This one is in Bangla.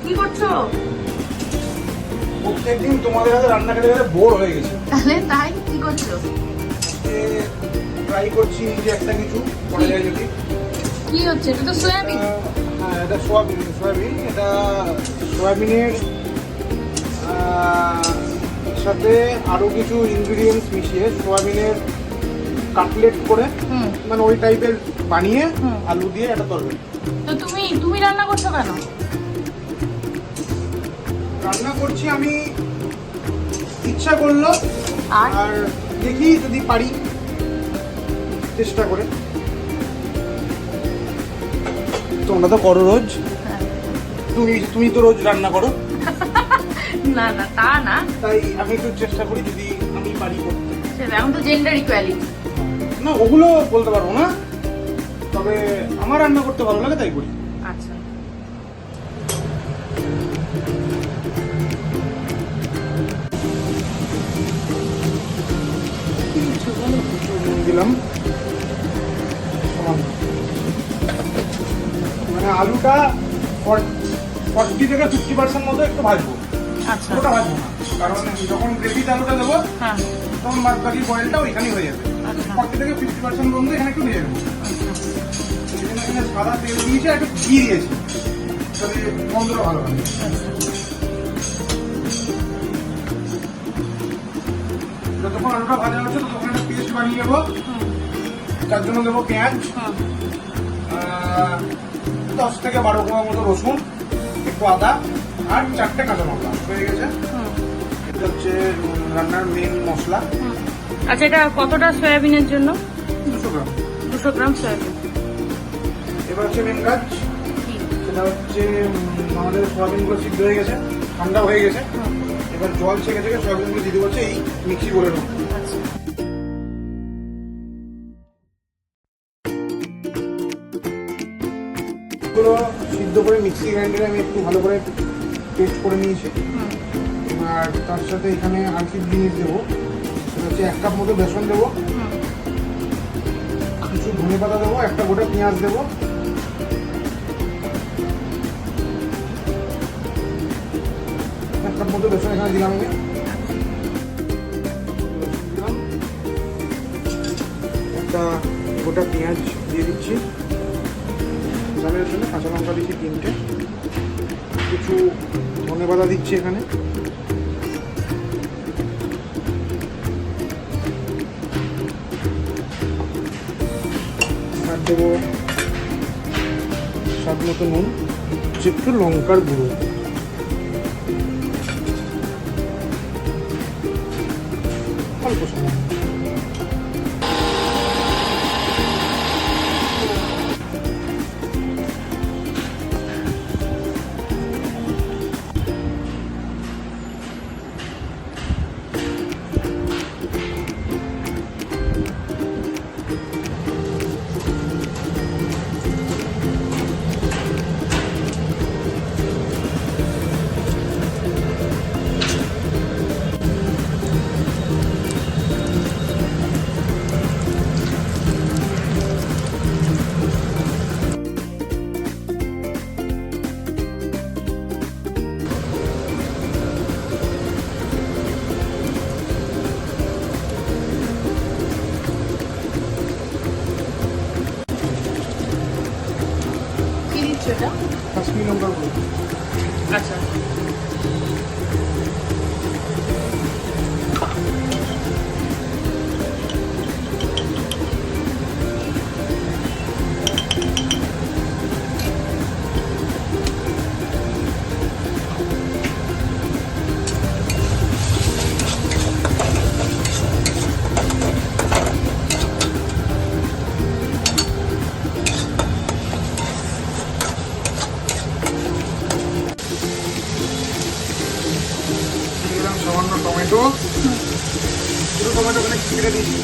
কি করছো? প্রত্যেকদিন তোমাদের হাতে রান্না খেতে খেতে বোর হয়ে গেছে। তাহলে তাই কি করছো? ট্রাই করছি যে একটা কিছু করা যায় যদি। কি হচ্ছে? এটা তো সয়াবিন। হ্যাঁ, এটা সোয়াবিন। এটা সোয়াবিনের সাথে আরো কিছু ইনগ্রিডিয়েন্টস মিশিয়ে সোয়াবিনের কাটলেট করে, মানে ওই টাইপের বানিয়ে আলু দিয়ে একটা তরকারি। তো তুমি রান্না করছো কেন? রান্না করছি আমি, ইচ্ছা করলো, আর দেখি যদি পারি, চেষ্টা করে। তোমরা তো করো রোজ, তুমি তো রোজ রান্না করো। না না, তা না, তাই আমি একটু চেষ্টা করি যদি আমি পারি করতে। এখন তো জেন্ডার ইকুয়ালিটি। না, ওগুলো বলতে পারবো না, তবে আমার রান্না করতে ভালো লাগে তাই করি। আচ্ছা, দিলাম মানে আলুটা 40 থেকে 50% মতো একটু ভাজবো। আচ্ছা, ওটা ভাজবো না, কারণ যখন গ্রেভিতে আলুটা দেবো হ্যাঁ, তখন বাদ বাকি বয়েলটা ওইখানেই হয়ে যাবে। 40 থেকে 50% পর্যন্ত এখানে একটু দিয়ে দেবো। এখানে সাদা তেল দিয়েছি আর একটু ঘি দিয়েছি, তাহলে গন্ধটা ভালো হবে। যতক্ষণ আলুটা ভাজা হচ্ছে ততক্ষণ একটা পেস্ট বানিয়ে নেবো। তার জন্য দেবো পেঁয়াজ, 10 থেকে 12 কোয়া মতো রসুন, একটু আদা আর 4টে কাঁচা লঙ্কা হয়ে গেছে। এটা হচ্ছে রান্নার মেন মশলা। আচ্ছা, এটা কতটা সয়াবিনের জন্য? 200 গ্রাম। 200 গ্রাম সয়াবিন। এবার হচ্ছে মেন কাজ, সেটা হচ্ছে আমাদের সয়াবিনগুলো সিদ্ধ হয়ে গেছে, ঠান্ডা হয়ে গেছে। এবার জল ছেঁকে ছেঁকে সয়াবিনগুলো দিতে হচ্ছে এই মিক্সি করে নেবো। এগুলো সিদ্ধ করে মিক্সি গ্রাইন্ডারে আমি একটু ভালো করে পেস্ট করে নিয়েছি। আর তার সাথে এখানে আর কি জিনিস দেবো, সেটা হচ্ছে 1 কাপ মতো বেসন দেবো, কিছু ধনে পাতা দেবো, একটা গোটা পেঁয়াজ দেবো, এক কাপ মতো বেসন এখানে দিলাম আমি। একটা গোটা পেঁয়াজ দিয়ে দিচ্ছি, ঝালের জন্য কাঁচা লঙ্কা দিচ্ছি 3টে, কিছু ধনে পাতা দিচ্ছি এখানে, আর দেবো স্বাদ মতো নুন, একটু লঙ্কার গুঁড়ো, অল্প সময়। এটা কাশ্মীরি লঙ্কার গুঁড়ো। আচ্ছা, সামান্য টমেটো, পুরো টমেটো ওখানে কেটে দিয়েছি।